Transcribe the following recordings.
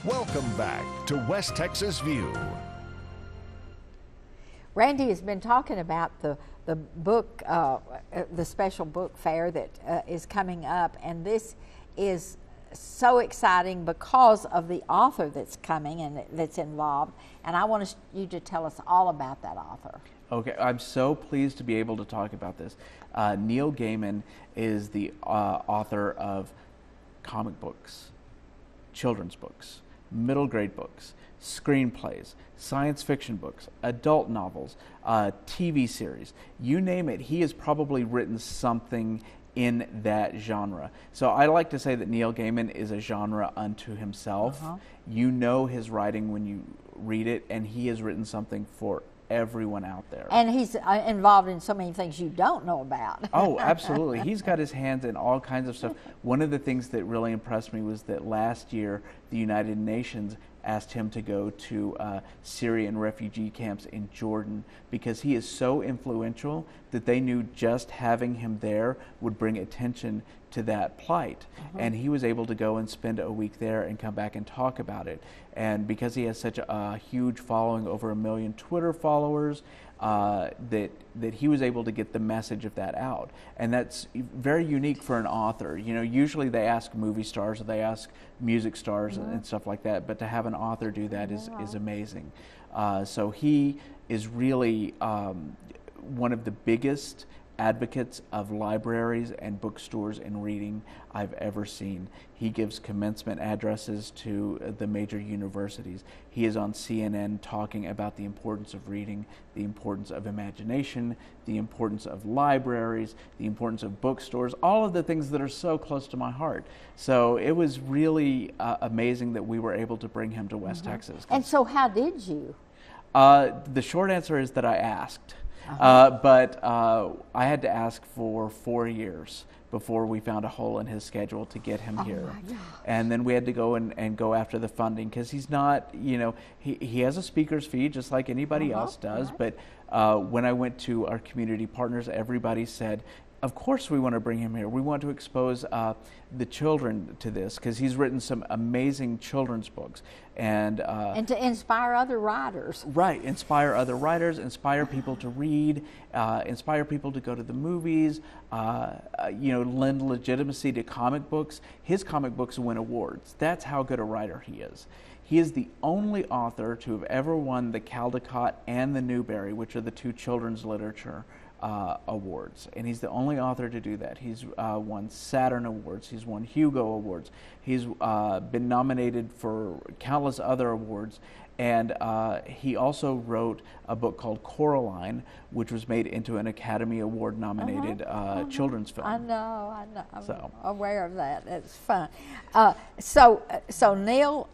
Welcome back to West Texas View. Randy has been talking about the book, the special book fair that is coming up, and this is so exciting because of the author that's coming and that's involved. And I want you to tell us all about that author. Okay, I'm so pleased to be able to talk about this. Neil Gaiman is the author of comic books, children's books, middle grade books, screenplays, science fiction books, adult novels, TV series, you name it. He has probably written something in that genre. So I like to say that Neil Gaiman is a genre unto himself. You know his writing when you read it, and he has written something for everyone out there. And he's involved in so many things you don't know about. Oh, absolutely. He's got his hands in all kinds of stuff. One of the things that really impressed me was that last year the United Nations asked him to go to Syrian refugee camps in Jordan because he is so influential that they knew just having him there would bring attention to that plight. And he was able to go and spend a week there and come back and talk about it. And because he has such a huge following, over 1 million Twitter followers, that he was able to get the message of that out. And that's very unique for an author. You know, usually they ask movie stars or they ask music stars and stuff like that, but to have an author do that is amazing. So he is really one of the biggest advocates of libraries and bookstores and reading I've ever seen. He gives commencement addresses to the major universities. He is on CNN talking about the importance of reading, the importance of imagination, the importance of libraries, the importance of bookstores, all of the things that are so close to my heart. So it was really amazing that we were able to bring him to West Texas. And so how did you? The short answer is that I asked. But I had to ask for 4 years before we found a hole in his schedule to get him here. And then we had to go and go after the funding, because he's not, you know, he has a speaker's fee just like anybody else does. But when I went to our community partners, everybody said, of course we want to bring him here. We want to expose the children to this, because he's written some amazing children's books. And to inspire other writers. Right, inspire other writers, inspire people to read, inspire people to go to the movies, you know, lend legitimacy to comic books. His comic books win awards. That's how good a writer he is. He is the only author to have ever won the Caldecott and the Newbery, which are the two children's literature awards, and he's the only author to do that. He's won Saturn Awards, he's won Hugo Awards, he's been nominated for countless other awards, and he also wrote a book called Coraline, which was made into an Academy Award nominated children's film. I know, I'm aware of that. It's fun. So Neil,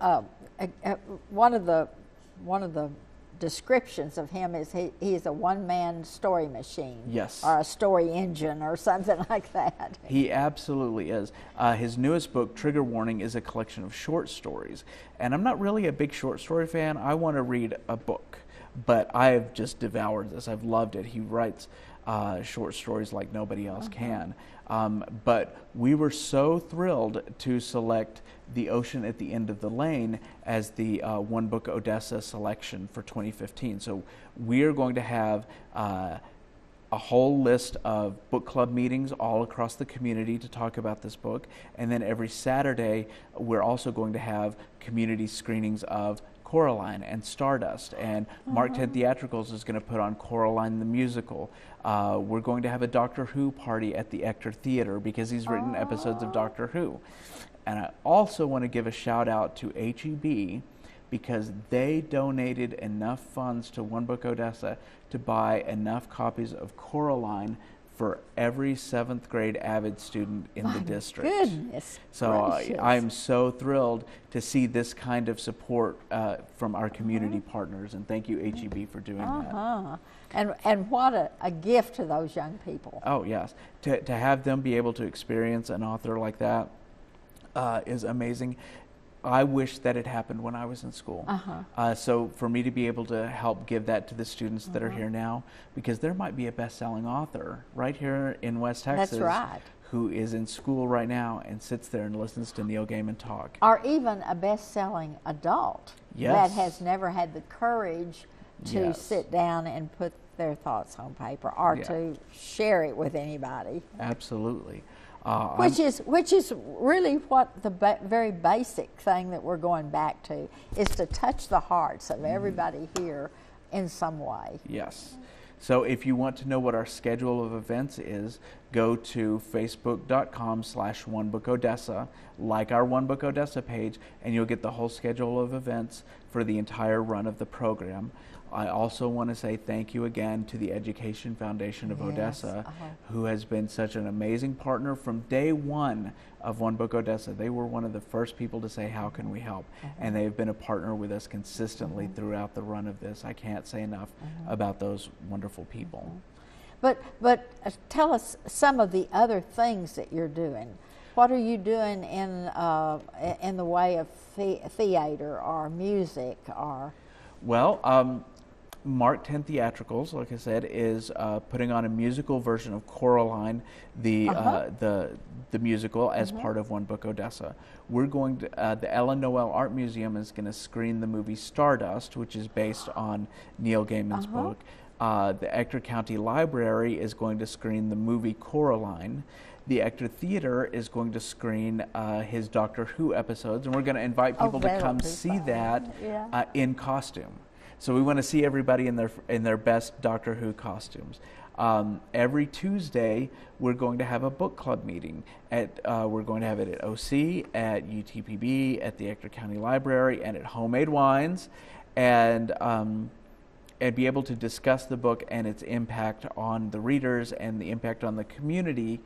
one of the descriptions of him is he is a one-man story machine. Yes. Or a story engine or something like that. He absolutely is. His newest book, Trigger Warning, is a collection of short stories. And I'm not really a big short story fan. I want to read a book. But I've just devoured this. I've loved it. He writes short stories like nobody else can. But we were so thrilled to select The Ocean at the End of the Lane as the One Book Odessa selection for 2015. So we're going to have a whole list of book club meetings all across the community to talk about this book. And then every Saturday, we're also going to have community screenings of Coraline and Stardust, and Mark 10 Theatricals is going to put on Coraline the Musical. We're going to have a Doctor Who party at the Ector Theater because he's written episodes of Doctor Who. And I also want to give a shout out to HEB, because they donated enough funds to One Book Odessa to buy enough copies of Coraline for every 7th grade Avid student in the district. Goodness So gracious. I'm so thrilled to see this kind of support from our community partners, and thank you HEB for doing that. And what a gift to those young people. Oh yes, to have them be able to experience an author like that is amazing. I wish that it happened when I was in school. So for me to be able to help give that to the students that are here now, because there might be a best-selling author right here in West Texas who is in school right now and sits there and listens to Neil Gaiman talk. Or even a best-selling adult that has never had the courage to sit down and put their thoughts on paper or to share it with anybody. Absolutely. Which is really what the very basic thing that we're going back to, is to touch the hearts of everybody here in some way. Yes. So if you want to know what our schedule of events is, go to facebook.com/OneBookOdessa, like our One Book Odessa page, and you'll get the whole schedule of events for the entire run of the program. I also want to say thank you again to the Education Foundation of Odessa, who has been such an amazing partner from day one of One Book Odessa. They were one of the first people to say, how can we help? And they've been a partner with us consistently throughout the run of this. I can't say enough about those wonderful people. But tell us some of the other things that you're doing. What are you doing in the way of theater or music or? Well, Mark 10 Theatricals, like I said, is putting on a musical version of Coraline, the musical, as part of One Book Odessa. We're going to, the Ellen Noel Art Museum is going to screen the movie Stardust, which is based on Neil Gaiman's book. The Ector County Library is going to screen the movie Coraline. The Ector Theater is going to screen his Doctor Who episodes, and we're going to invite people to come see that in costume. So we want to see everybody in their best Doctor Who costumes. Every Tuesday, we're going to have a book club meeting. We're going to have it at OC, at UTPB, at the Ector County Library, and at Homemade Wines, and be able to discuss the book and its impact on the readers and the impact on the community.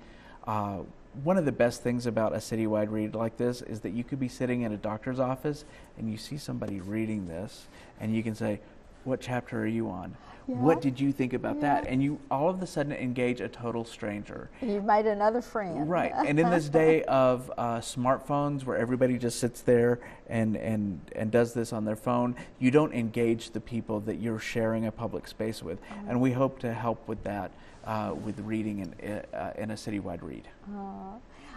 One of the best things about a citywide read like this is that you could be sitting in a doctor's office and you see somebody reading this and you can say, what chapter are you on? What did you think about that? And you all of a sudden engage a total stranger. You've made another friend. Right. And in this day of smartphones where everybody just sits there and does this on their phone, you don't engage the people that you're sharing a public space with. And we hope to help with that. With reading in a citywide read.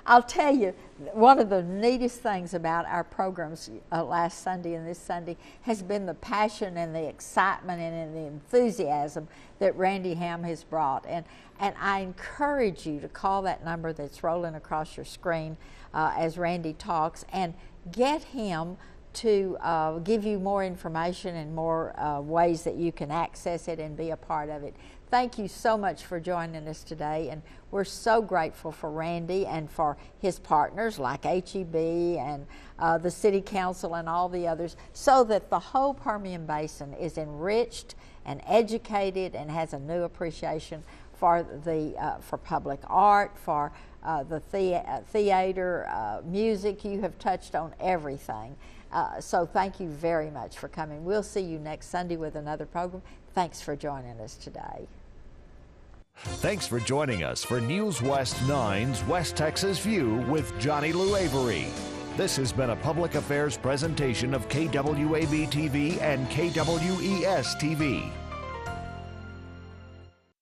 I'll tell you, one of the neatest things about our programs last Sunday and this Sunday has been the passion and the excitement and the enthusiasm that Randy Ham has brought. And I encourage you to call that number that's rolling across your screen as Randy talks and get him to give you more information and more ways that you can access it and be a part of it. Thank you so much for joining us today, and we're so grateful for Randy and for his partners like HEB and the City Council and all the others, so that the whole Permian Basin is enriched and educated and has a new appreciation for for public art, for the theater, music. You have touched on everything. So thank you very much for coming. We'll see you next Sunday with another program. Thanks for joining us today. Thanks for joining us for News West 9's West Texas View with Johnny Lou Avery. This has been a public affairs presentation of KWAB-TV and KWES-TV.